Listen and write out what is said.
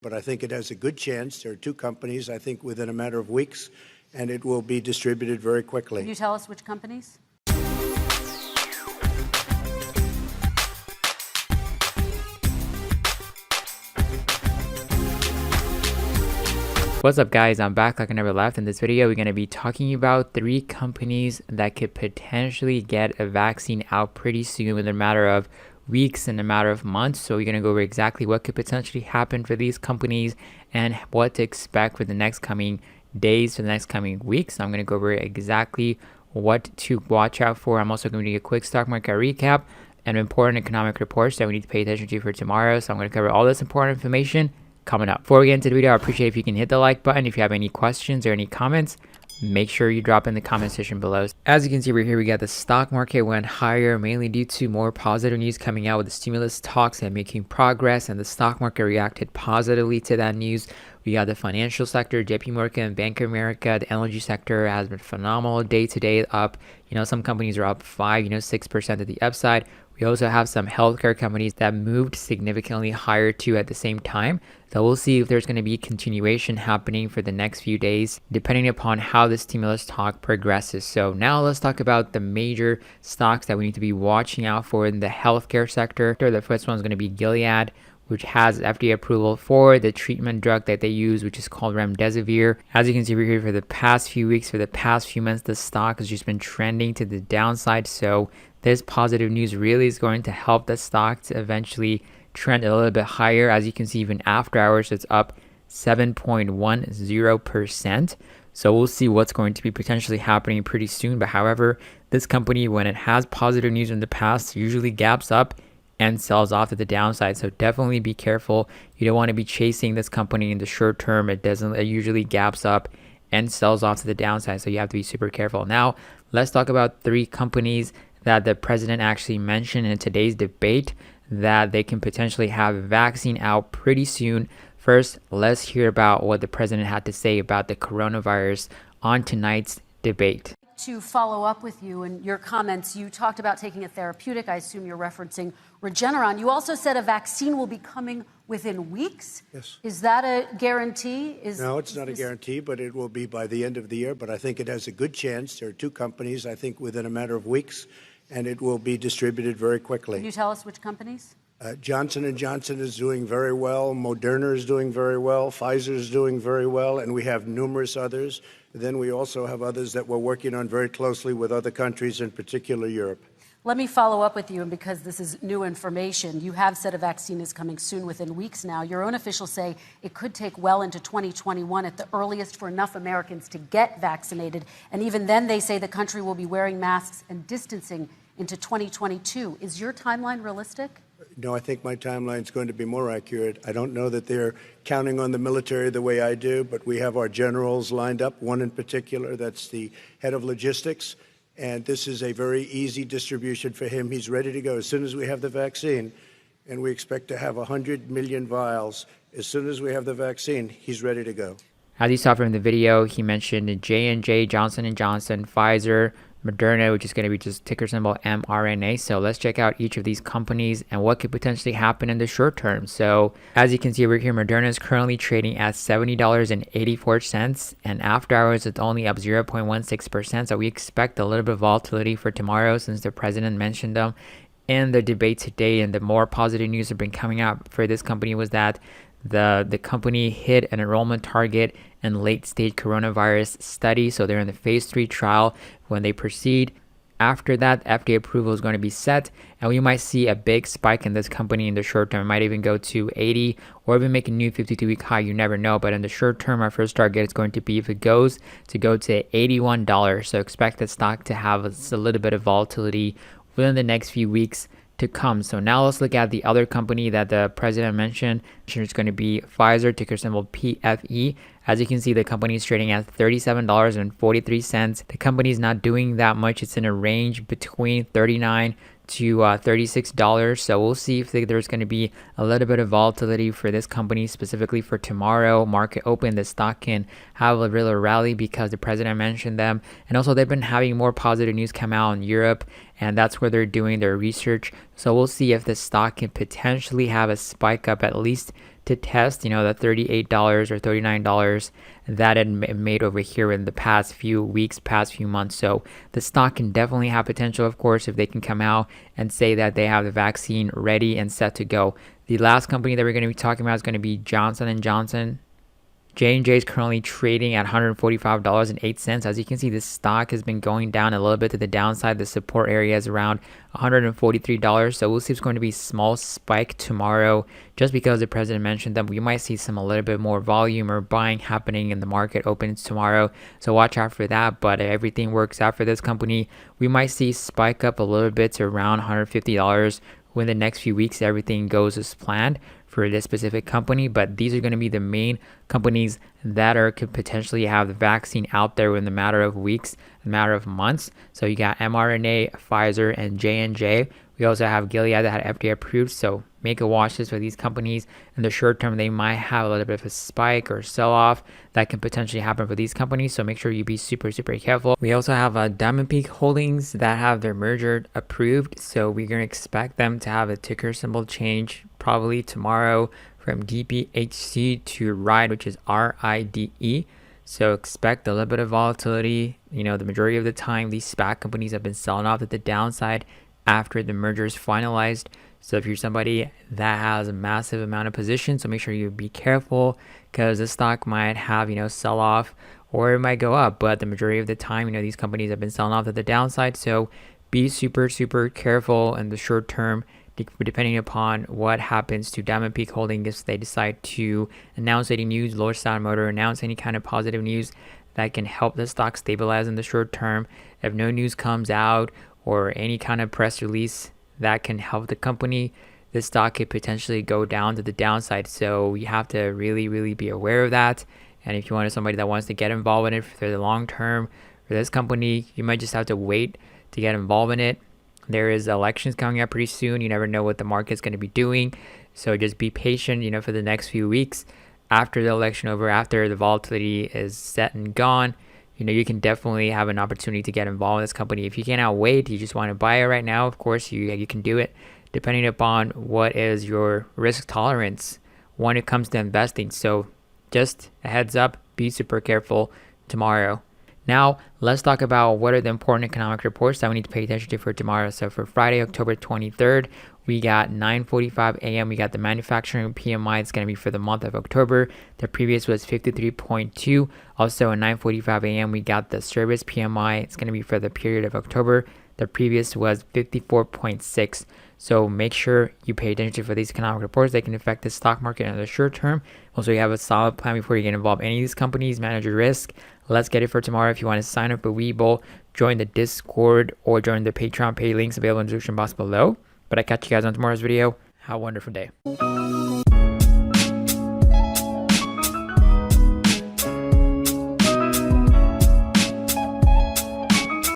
But I think it has a good chance. There are two companies, I think, within a matter of weeks, and it will be distributed very quickly. Can you tell us which companies? What's up guys, I'm back like I never left. In this video we're going to be talking about 3 companies that could potentially get a vaccine out pretty soon in a matter of weeks and a matter of months. So we're going to go over exactly what could potentially happen for these companies and what to expect for the next coming days, for the next coming weeks. So I'm going to go over exactly what to watch out for. I'm also going to do a quick stock market recap and important economic reports that we need to pay attention to for tomorrow. So I'm going to cover all this important information coming up. Before we get into the video, I appreciate if you can hit the like button. If you have any questions or any comments, make sure you drop in the comment section below. As you can see right here, we got the stock market went higher mainly due to more positive news coming out with the stimulus talks and making progress, and the stock market reacted positively to that news. We got the financial sector, JP Morgan, Bank of America. The energy sector has been phenomenal day to day, up. Some companies are up 6% to the upside. We also have some healthcare companies that moved significantly higher too at the same time. So we'll see if there's going to be continuation happening for the next few days, depending upon how the stimulus talk progresses. So now let's talk about the major stocks that we need to be watching out for in the healthcare sector. The first one is going to be Gilead, which has FDA approval for the treatment drug that they use, which is called remdesivir. As you can see right here, for the past few weeks, for the past few months, the stock has just been trending to the downside. So this positive news really is going to help the stock to eventually trend a little bit higher. As you can see, even after hours, it's up 7.10%. So we'll see what's going to be potentially happening pretty soon. But however, this company, when it has positive news in the past, usually gaps up and sells off to the downside. So definitely be careful. You don't want to be chasing this company in the short term. It usually gaps up and sells off to the downside. So you have to be super careful. Now, let's talk about 3 companies that the president actually mentioned in today's debate that they can potentially have a vaccine out pretty soon. First, let's hear about what the president had to say about the coronavirus on tonight's debate. To follow up with you and your comments, you talked about taking a therapeutic. I assume you're referencing Regeneron. You also said a vaccine will be coming within weeks. Yes. Is that a guarantee? No, it's not a guarantee, but it will be by the end of the year. But I think it has a good chance. There are 2 companies, I think, within a matter of weeks, and it will be distributed very quickly. Can you tell us which companies? Johnson & Johnson is doing very well. Moderna is doing very well. Pfizer is doing very well. And we have numerous others. Then we also have others that we're working on very closely with other countries, in particular Europe. Let me follow up with you, and because this is new information, you have said a vaccine is coming soon, within weeks now. Your own officials say it could take well into 2021 at the earliest for enough Americans to get vaccinated. And even then, they say the country will be wearing masks and distancing into 2022. Is your timeline realistic? No, I think my timeline is going to be more accurate. I don't know that they're counting on the military the way I do, but we have our generals lined up, one in particular that's the head of logistics. And this is a very easy distribution for him. He's ready to go as soon as we have the vaccine. And we expect to have 100 million vials. As soon as we have the vaccine, he's ready to go. As you saw from the video, he mentioned J&J, Johnson & Johnson, Pfizer, Moderna, which is going to be just ticker symbol mRNA. So let's check out each of these companies and what could potentially happen in the short term. So as you can see over here, Moderna is currently trading at $70.84, and after hours it's only up 0.16%. So we expect a little bit of volatility for tomorrow, since the president mentioned them in the debate today. And the more positive news that have been coming out for this company was that the company hit an enrollment target in late-stage coronavirus study. So they're in the phase 3 trial. When they proceed, after that, FDA approval is going to be set, and we might see a big spike in this company in the short term. It might even go to 80 or even make a new 52-week high. You never know. But in the short term, our first target is going to be, if it goes, to go to $81. So expect the stock to have a little bit of volatility within the next few weeks to come. So now let's look at the other company that the president mentioned. It's going to be Pfizer, ticker symbol PFE. As you can see, the company is trading at $37.43. The company is not doing that much. It's in a range between $39 to $36. So we'll see if there's going to be a little bit of volatility for this company, specifically for tomorrow market open. The stock can have a real rally because the president mentioned them, and also they've been having more positive news come out in Europe, and that's where they're doing their research. So we'll see if the stock can potentially have a spike up at least to test, the $38 or $39 that it made over here in the past few weeks, past few months. So the stock can definitely have potential, of course, if they can come out and say that they have the vaccine ready and set to go. The last company that we're going to be talking about is going to be Johnson & Johnson. J&J is currently trading at $145.08. As you can see, this stock has been going down a little bit to the downside. The support area is around $143. So we'll see if it's going to be a small spike tomorrow, just because the president mentioned that we might see a little bit more volume or buying happening in the market opens tomorrow. So watch out for that. But if everything works out for this company, we might see spike up a little bit to around $150 when the next few weeks everything goes as planned for this specific company. But these are going to be the main companies that could potentially have the vaccine out there in the matter of weeks, a matter of months. So you got mRNA, Pfizer, and J&J. We also have Gilead that had FDA approved. So make a watch list for these companies. In the short term, they might have a little bit of a spike or sell off that can potentially happen for these companies. So make sure you be super careful. We also have Diamond Peak Holdings that have their merger approved. So we're going to expect them to have a ticker symbol change probably tomorrow from DPHC to RIDE, which is RIDE. So expect a little bit of volatility. The majority of the time, these SPAC companies have been selling off at the downside after the merger is finalized. So if you're somebody that has a massive amount of positions, so make sure you be careful, because the stock might have, sell off, or it might go up. But the majority of the time, these companies have been selling off at the downside. So be super careful in the short term, depending upon what happens to Diamond Peak Holdings. If they decide to announce any news, lordstown Motor announce any kind of positive news that can help the stock stabilize in the short term. If no news comes out or any kind of press release that can help the company, the stock could potentially go down to the downside. So you have to really be aware of that. And if you want somebody that wants to get involved in it for the long term for this company, you might just have to wait to get involved in it. There is elections coming up pretty soon. You never know what the market's going to be doing. So just be patient, for the next few weeks. After the election over, after the volatility is set and gone, you can definitely have an opportunity to get involved in this company. If you cannot wait, you just want to buy it right now, of course, you can do it, depending upon what is your risk tolerance when it comes to investing. So just a heads up, be super careful tomorrow. Now, let's talk about what are the important economic reports that we need to pay attention to for tomorrow. So for Friday, October 23rd, we got 9:45 a.m. We got the manufacturing PMI. It's going to be for the month of October. The previous was 53.2. Also at 9:45 a.m., we got the service PMI. It's going to be for the period of October. The previous was 54.6. So make sure you pay attention for these economic reports. They can affect the stock market in the short term. Also, you have a solid plan before you get involved in any of these companies. Manage your risk. Let's get it for tomorrow. If you want to sign up for webull, join the Discord or join the Patreon pay links available in the description box below. But I catch you guys on tomorrow's video. Have a wonderful day.